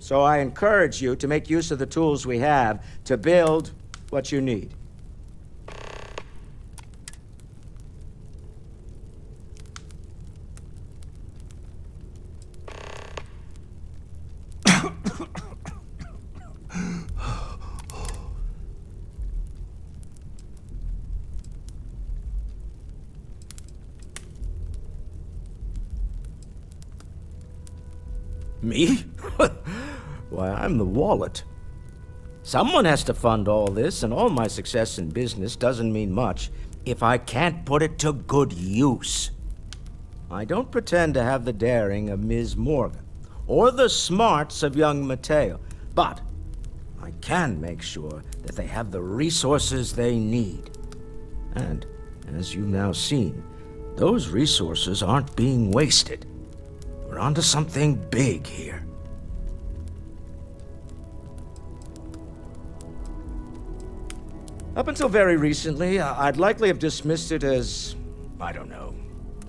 So I encourage you to make use of the tools we have to build what you need. Me? Why, I'm the wallet. Someone has to fund all this, and all my success in business doesn't mean much if I can't put it to good use. I don't pretend to have the daring of Ms. Morgan, or the smarts of young Mateo, but I can make sure that they have the resources they need. And, as you've now seen, those resources aren't being wasted. We're onto something big here. Up until very recently, I'd likely have dismissed it as, I don't know,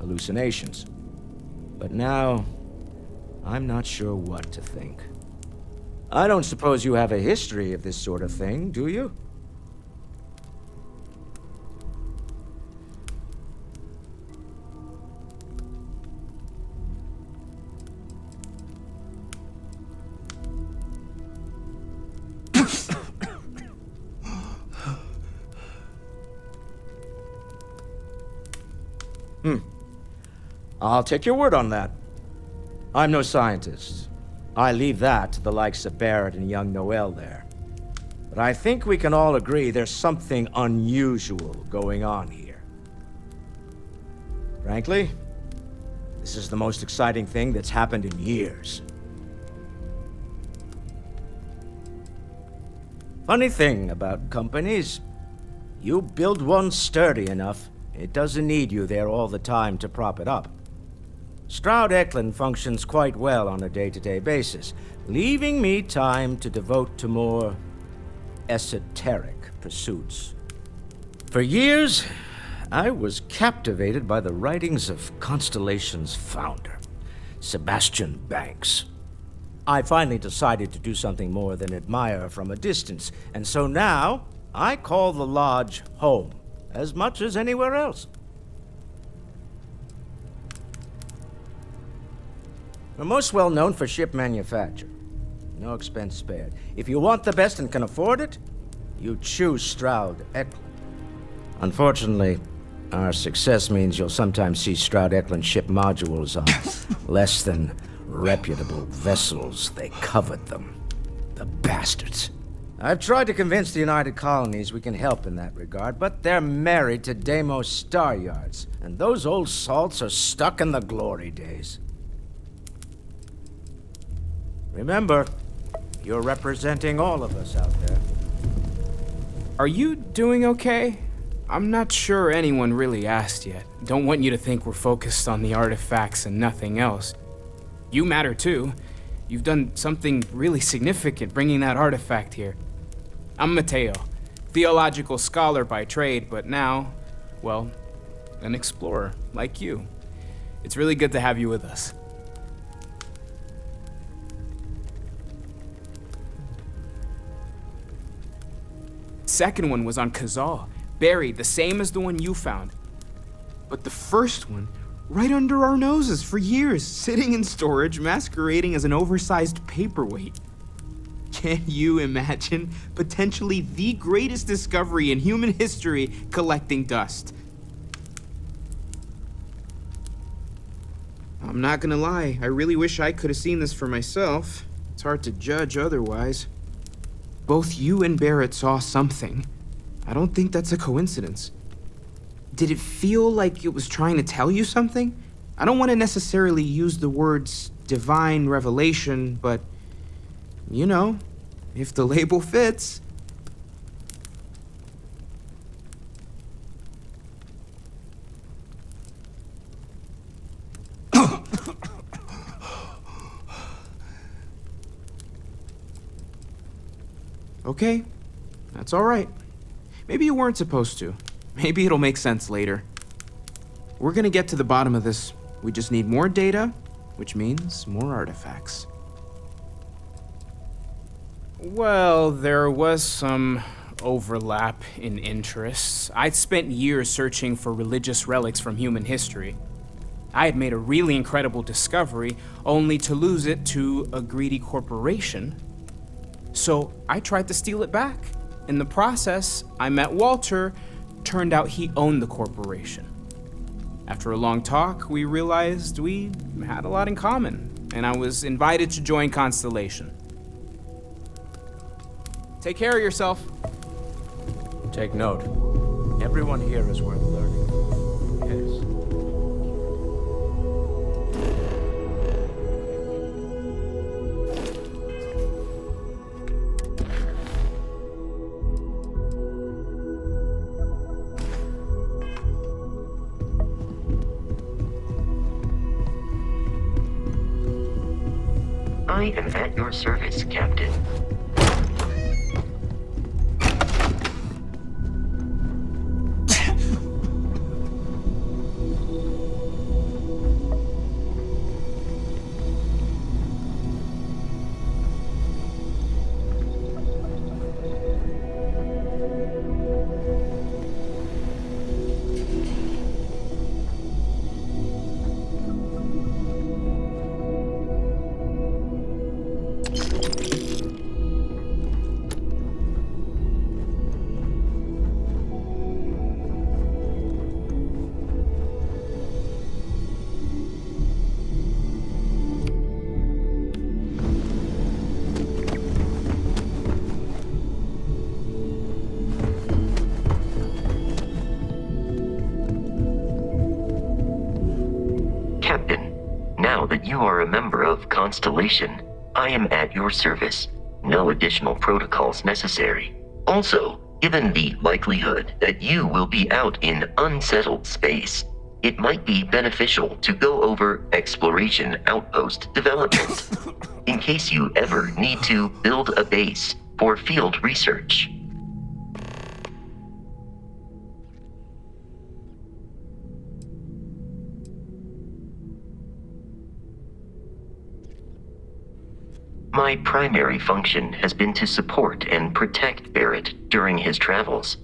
hallucinations. But now, I'm not sure what to think. I don't suppose you have a history of this sort of thing, do you? I'll take your word on that. I'm no scientist. I leave that to the likes of Barrett and young Noel there. But I think we can all agree there's something unusual going on here. Frankly, this is the most exciting thing that's happened in years. Funny thing about companies, you build one sturdy enough, it doesn't need you there all the time to prop it up. Stroud-Eklund functions quite well on a day-to-day basis, leaving me time to devote to more esoteric pursuits. For years, I was captivated by the writings of Constellation's founder, Sebastian Banks. I finally decided to do something more than admire from a distance, and so now I call the Lodge home, as much as anywhere else. We're most well known for ship manufacture. No expense spared. If you want the best and can afford it, you choose Stroud-Eklund. Unfortunately, our success means you'll sometimes see Stroud-Eklund ship modules on less than reputable vessels. They covet them. The bastards. I've tried to convince the United Colonies we can help in that regard, but they're married to Deimos Star Yards, and those old salts are stuck in the glory days. Remember, you're representing all of us out there. Are you doing okay? I'm not sure anyone really asked yet. Don't want you to think we're focused on the artifacts and nothing else. You matter too. You've done something really significant bringing that artifact here. I'm Mateo, theological scholar by trade, but now, well, an explorer like you. It's really good to have you with us. Second one was on Kazal, buried, the same as the one you found. But the first one, right under our noses for years, sitting in storage, masquerading as an oversized paperweight. Can you imagine potentially the greatest discovery in human history collecting dust? I'm not gonna lie, I really wish I could have seen this for myself. It's hard to judge otherwise. Both you and Barrett saw something. I don't think that's a coincidence. Did it feel like it was trying to tell you something? I don't want to necessarily use the words divine revelation, but, you know, if the label fits. Okay, that's all right. Maybe you weren't supposed to. Maybe it'll make sense later. We're gonna get to the bottom of this. We just need more data, which means more artifacts. Well, there was some overlap in interests. I'd spent years searching for religious relics from human history. I had made a really incredible discovery, only to lose it to a greedy corporation. So I tried to steal it back. In the process, I met Walter. Turned out he owned the corporation. After a long talk, we realized we had a lot in common, and I was invited to join Constellation. Take care of yourself. Take note. Everyone here is worth learning. Yes. I am at your service, Captain. Now that you are a member of Constellation, I am at your service. No additional protocols necessary. Also, given the likelihood that you will be out in unsettled space, it might be beneficial to go over exploration outpost development, in case you ever need to build a base for field research. My primary function has been to support and protect Barrett during his travels.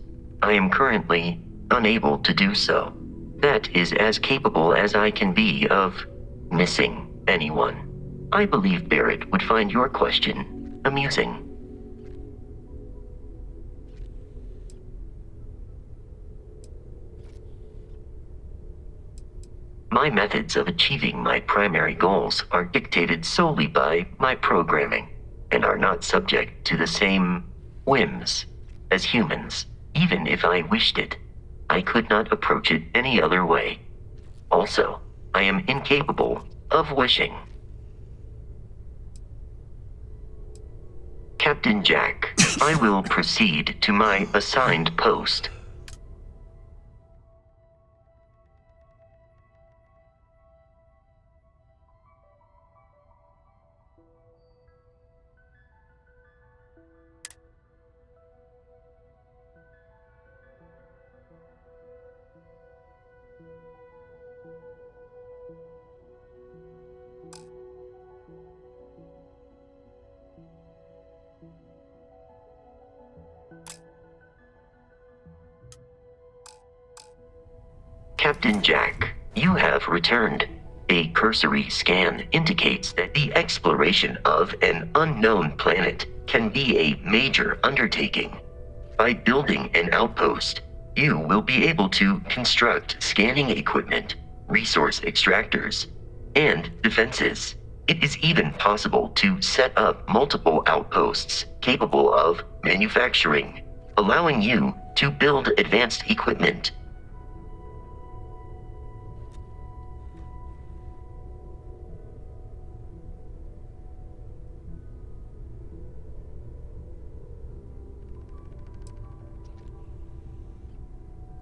I am currently unable to do so. That is as capable as I can be of missing anyone. I believe Barrett would find your question amusing. My methods of achieving my primary goals are dictated solely by my programming, and are not subject to the same whims as humans. Even if I wished it, I could not approach it any other way. Also, I am incapable of wishing. Captain Jack, I will proceed to my assigned post. Captain Jack, you have returned. A cursory scan indicates that the exploration of an unknown planet can be a major undertaking. By building an outpost, you will be able to construct scanning equipment, resource extractors, and defenses. It is even possible to set up multiple outposts capable of manufacturing, allowing you to build advanced equipment.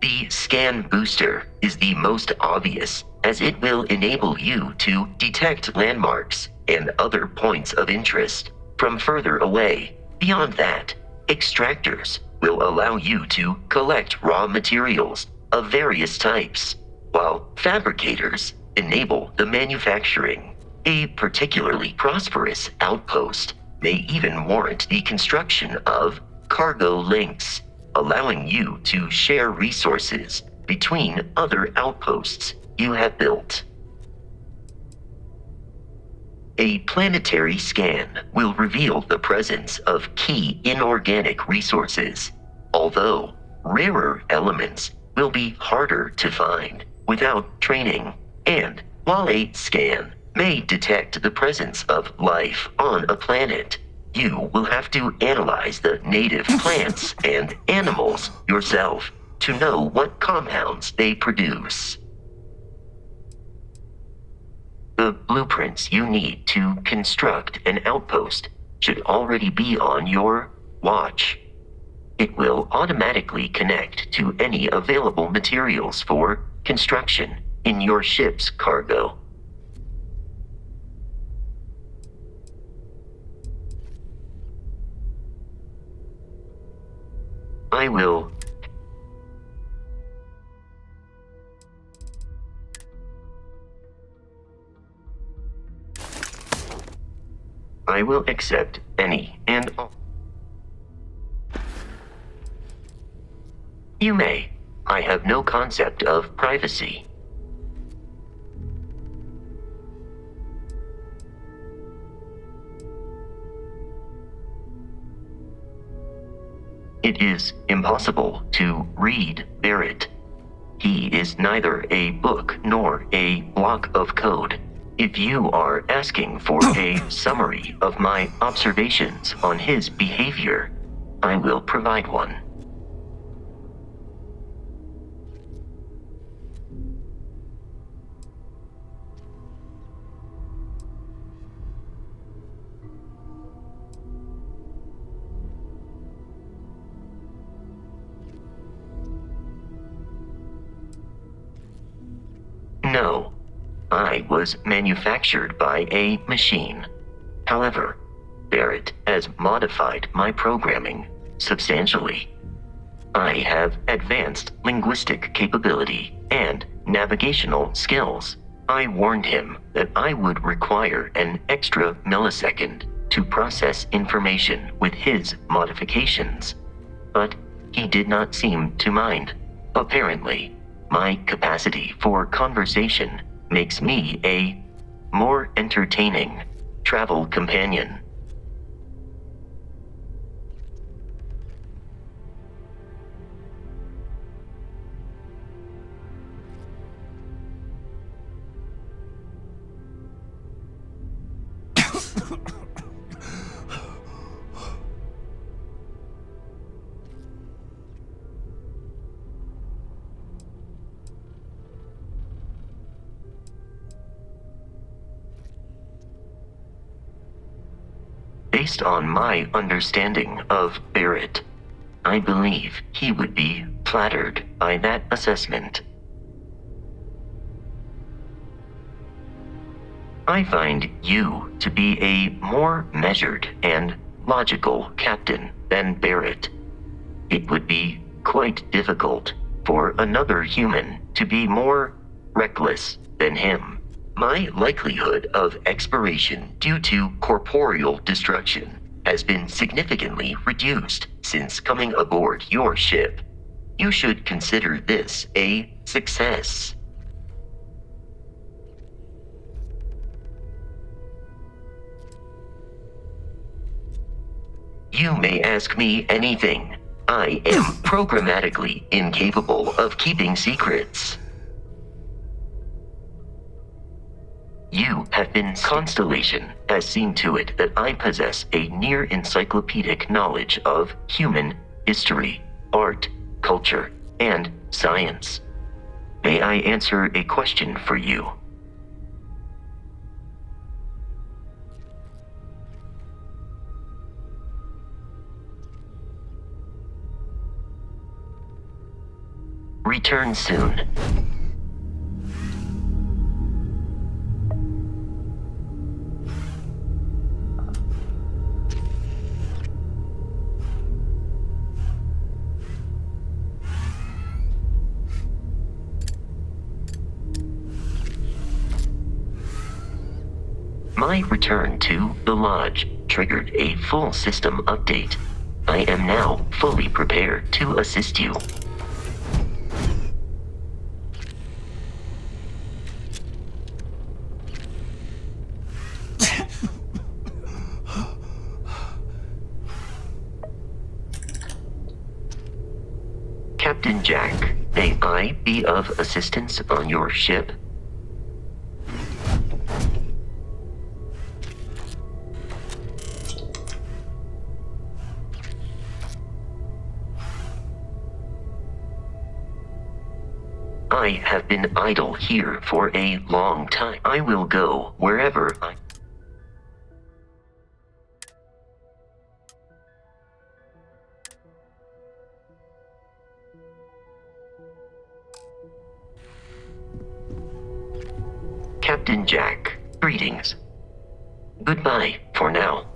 The scan booster is the most obvious, as it will enable you to detect landmarks and other points of interest from further away. Beyond that, extractors will allow you to collect raw materials of various types, while fabricators enable the manufacturing. A particularly prosperous outpost may even warrant the construction of cargo links, allowing you to share resources between other outposts you have built. A planetary scan will reveal the presence of key inorganic resources, although rarer elements will be harder to find without training. And while a scan may detect the presence of life on a planet, you will have to analyze the native plants and animals yourself to know what compounds they produce. The blueprints you need to construct an outpost should already be on your watch. It will automatically connect to any available materials for construction in your ship's cargo. I will accept any and all. You may. I have no concept of privacy. It is impossible to read Barrett. He is neither a book nor a block of code. If you are asking for a summary of my observations on his behavior, I will provide one. No, I was manufactured by a machine. However, Barrett has modified my programming substantially. I have advanced linguistic capability and navigational skills. I warned him that I would require an extra millisecond to process information with his modifications, but he did not seem to mind. Apparently, my capacity for conversation makes me a more entertaining travel companion. Based on my understanding of Barrett, I believe he would be flattered by that assessment. I find you to be a more measured and logical captain than Barrett. It would be quite difficult for another human to be more reckless than him. My likelihood of expiration due to corporeal destruction has been significantly reduced since coming aboard your ship. You should consider this a success. You may ask me anything. I am programmatically incapable of keeping secrets. You have been Constellation has seen to it that I possess a near encyclopedic knowledge of human history, art, culture, and science. May I answer a question for you? Return soon. My return to the Lodge triggered a full system update. I am now fully prepared to assist you. Captain Jack, may I be of assistance on your ship? I have been idle here for a long time. I will go wherever I... Captain Jack, greetings. Goodbye for now.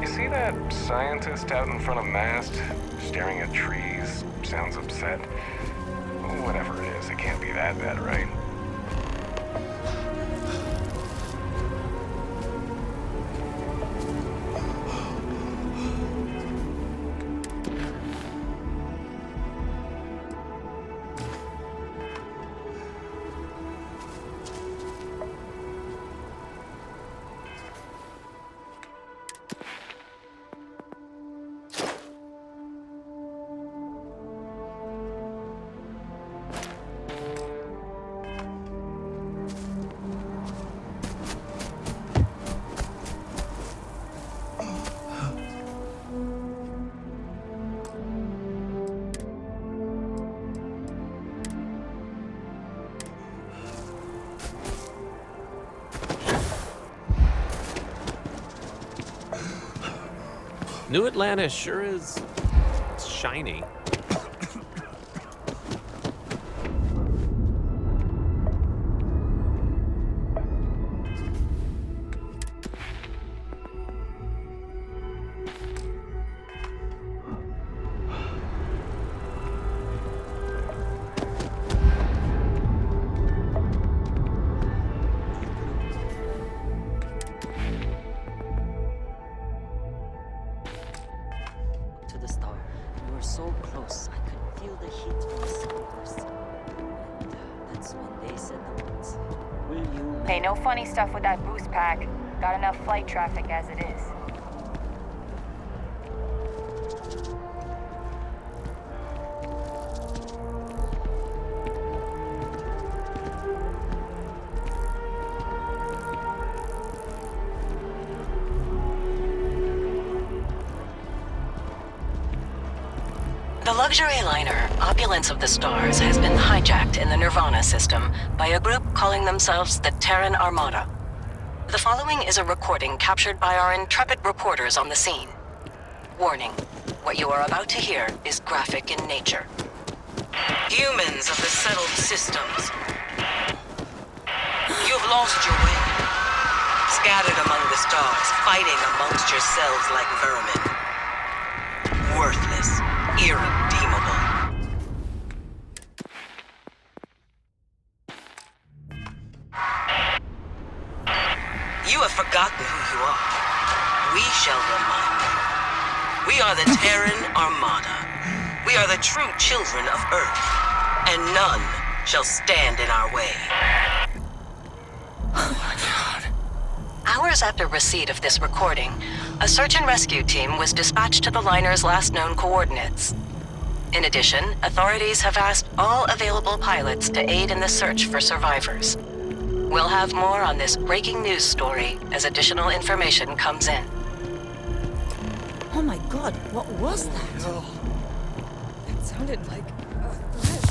See that scientist out in front of mast, staring at trees, sounds upset? Whatever it is, it can't be that bad, right? New Atlantis sure is shiny. To the star. We were so close. I could feel the heat from the sunburst. And that's when they said the words. Will you... Hey, no funny stuff with that boost pack. Got enough flight traffic as it is. The luxury liner, Opulence of the Stars, has been hijacked in the Nirvana system by a group calling themselves the Terran Armada. The following is a recording captured by our intrepid reporters on the scene. Warning, what you are about to hear is graphic in nature. Humans of the settled systems, you've lost your way. Scattered among the stars, fighting amongst yourselves like vermin. Worthless. Irredeemable. You have forgotten who you are. We shall remind you. We are the Terran Armada. We are the true children of Earth, and none shall stand in our way. Oh my god. Hours after receipt of this recording, a search and rescue team was dispatched to the liner's last known coordinates. In addition, authorities have asked all available pilots to aid in the search for survivors. We'll have more on this breaking news story as additional information comes in. Oh my god, what was that? It sounded like a threat.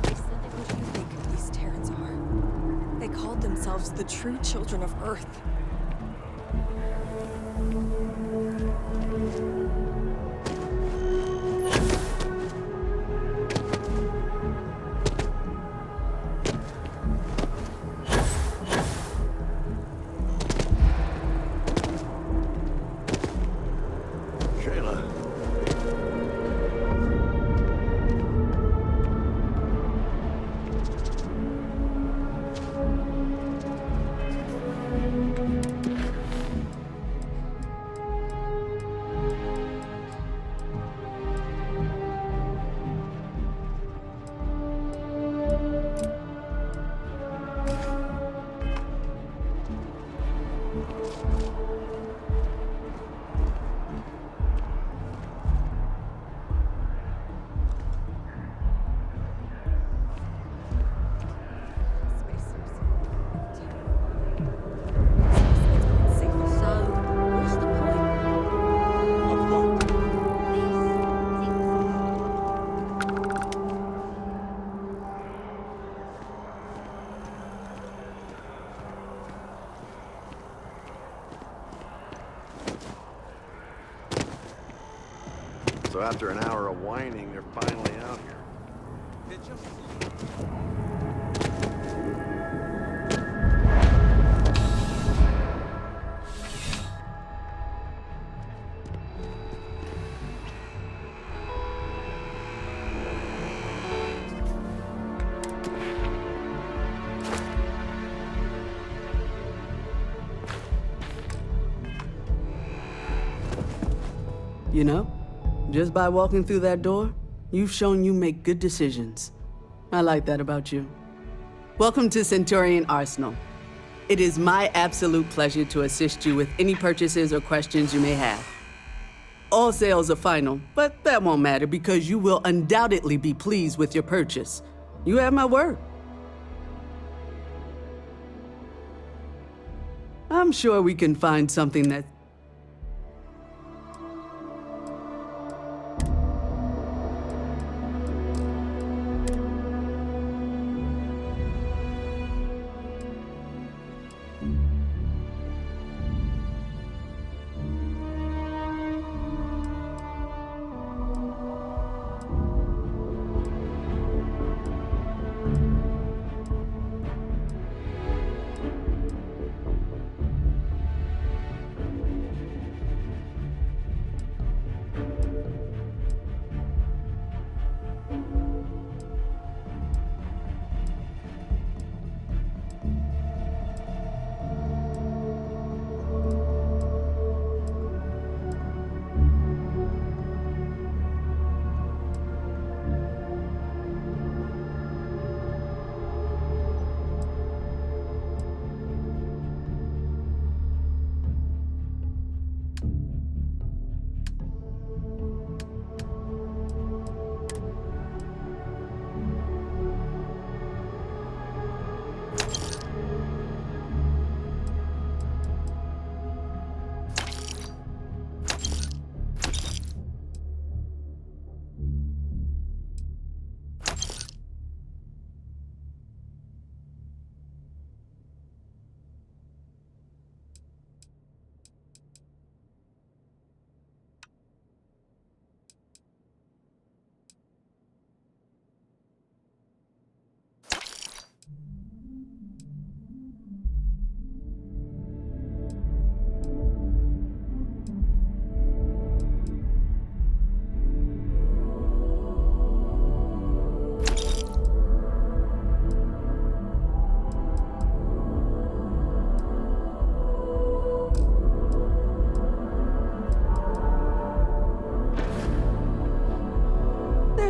What do you think these Terrans are? They called themselves the true children of Earth. So after an hour of whining, they're finally out here. You know, just by walking through that door, you've shown you make good decisions. I like that about you. Welcome to Centurion Arsenal. It is my absolute pleasure to assist you with any purchases or questions you may have. All sales are final, but that won't matter because you will undoubtedly be pleased with your purchase. You have my word. I'm sure we can find something that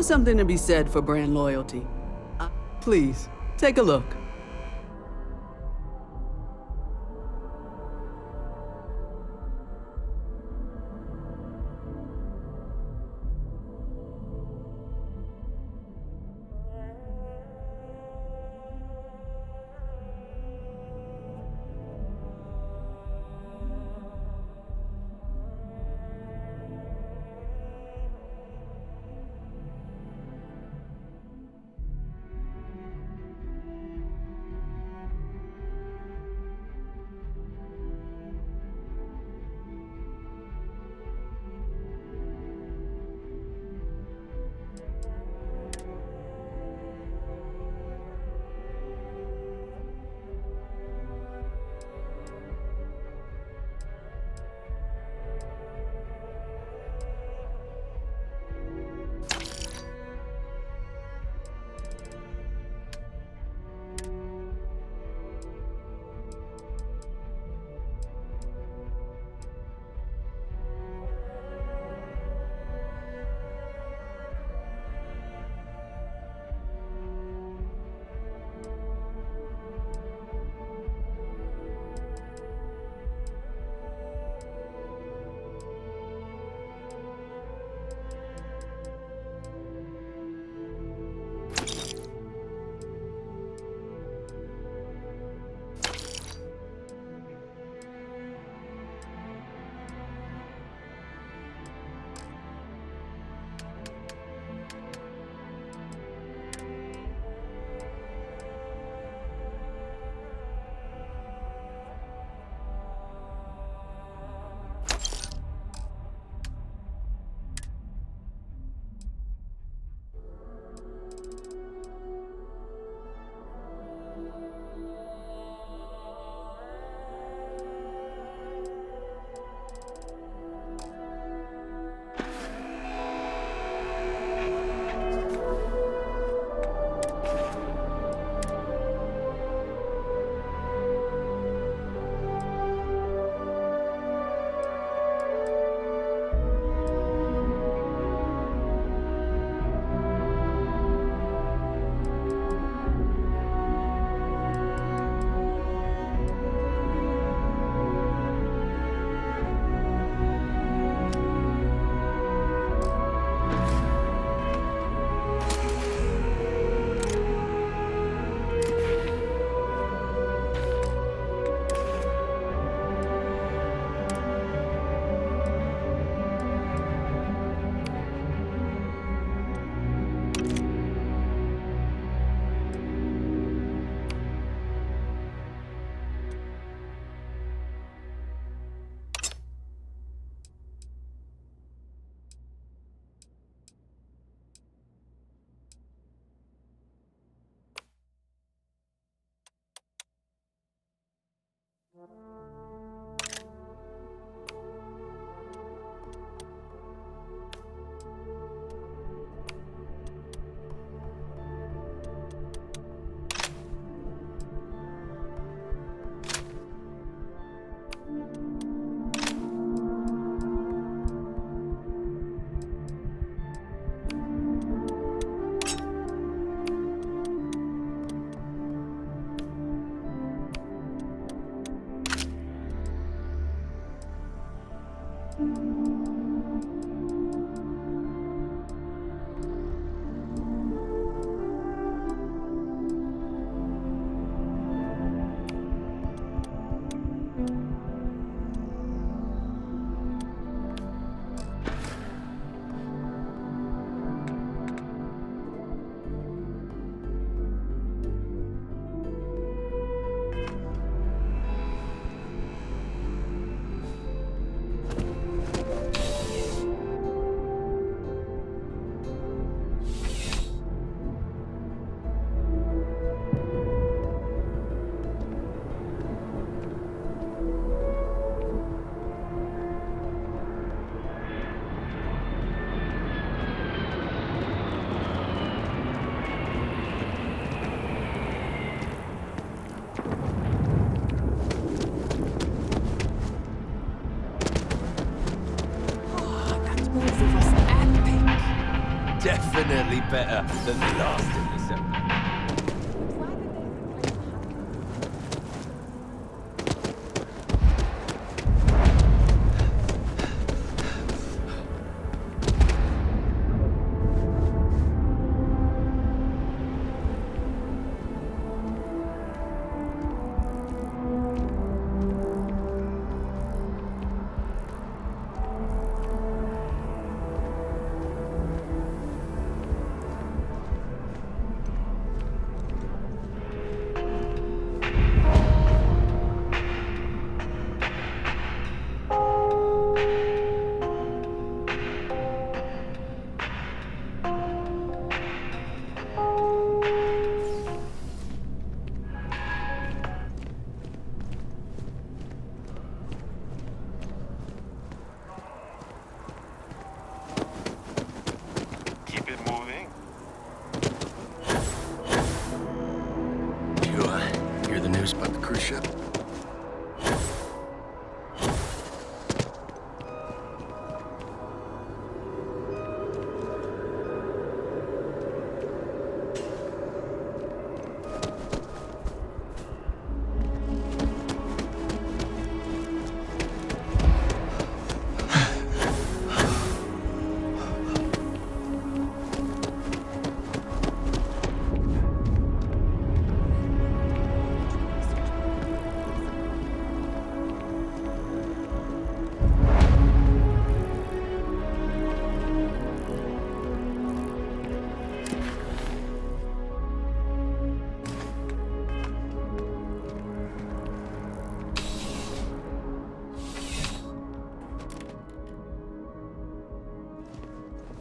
something to be said for brand loyalty. Please, take a look. infinitely better than the last interceptor. Keep it moving. You hear the news about the cruise ship?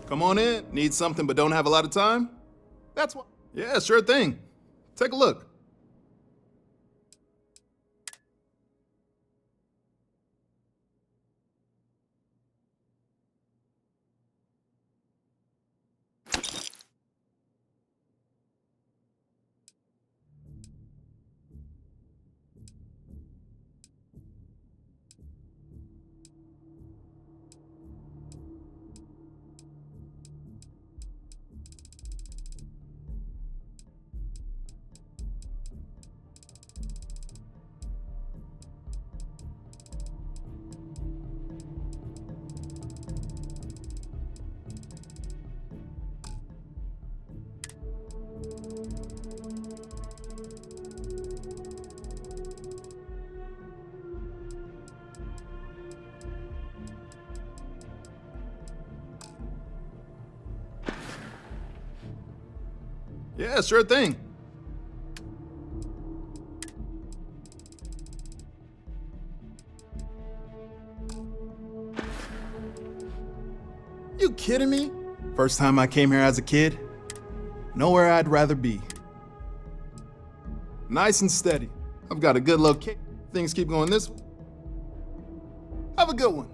Come on in. Need something but don't have a lot of time? That's what. Yeah, sure thing. Take a look. Yeah, sure thing. You kidding me? First time I came here as a kid, nowhere I'd rather be. Nice and steady. I've got a good location. Things keep going this way. Have a good one.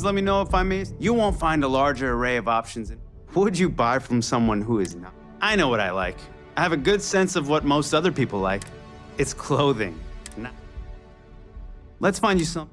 Please let me know if I miss. You won't find a larger array of options. Would you buy from someone who is not? I know what I like. I have a good sense of what most other people like. It's clothing. Let's find you some.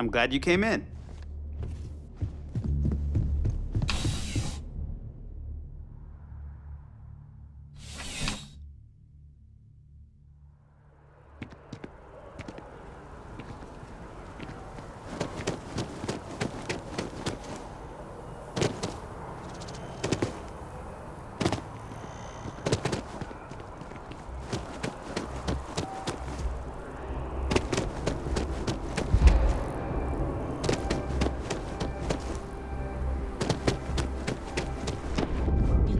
I'm glad you came in.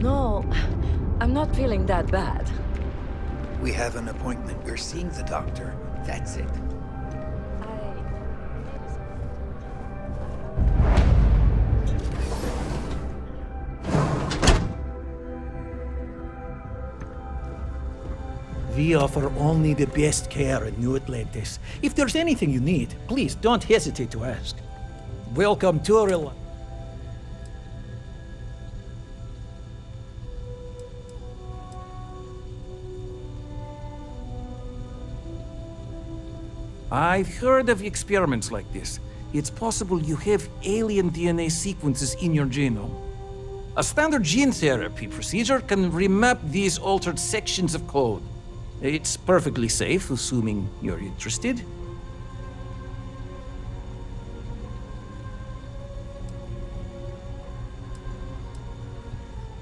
No, I'm not feeling that bad. We have an appointment. We're seeing the doctor. That's it. We offer only the best care in New Atlantis. If there's anything you need, please don't hesitate to ask. Welcome to Reliant. I've heard of experiments like this. It's possible you have alien DNA sequences in your genome. A standard gene therapy procedure can remap these altered sections of code. It's perfectly safe, assuming you're interested.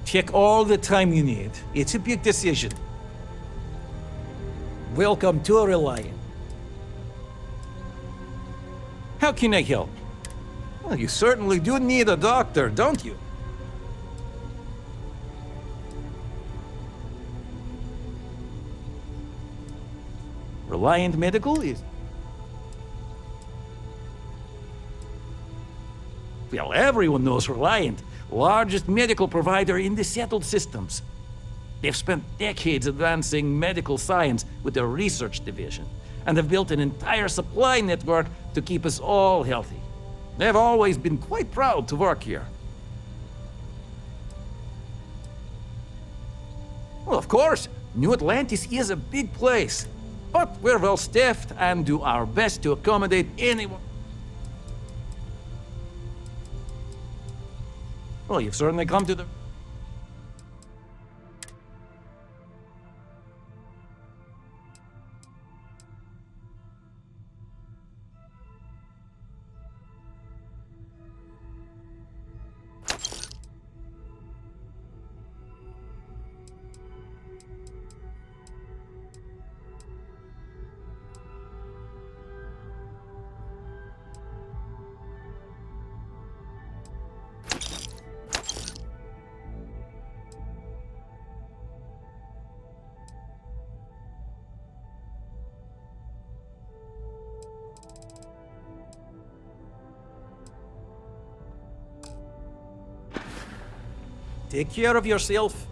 Take all the time you need. It's a big decision. Welcome to Reliant. How can I help? Well, you certainly do need a doctor, don't you? Reliant Medical is... Well, everyone knows Reliant, largest medical provider in the settled systems. They've spent decades advancing medical science with their research division, and have built an entire supply network to keep us all healthy. They've always been quite proud to work here. Well, of course, New Atlantis is a big place, but we're well staffed and do our best to accommodate anyone. Well, you've certainly come to the... Take care of yourself.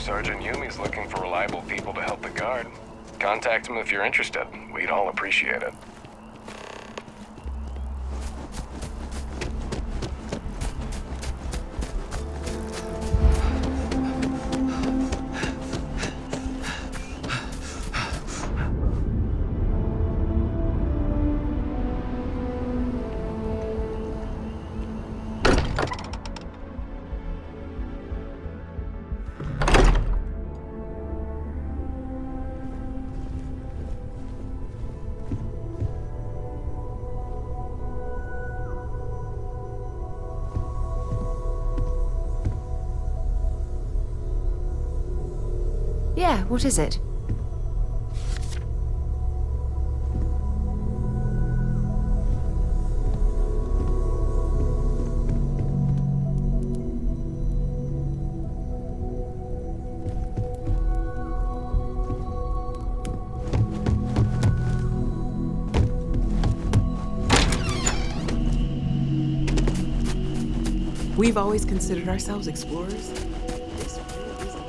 Sergeant Yumi's looking for reliable people to help the guard. Contact him if you're interested. We'd all appreciate it. Yeah, what is it? We've always considered ourselves explorers. This really is a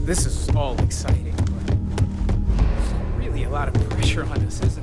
This is all exciting, but there's really a lot of pressure on us, isn't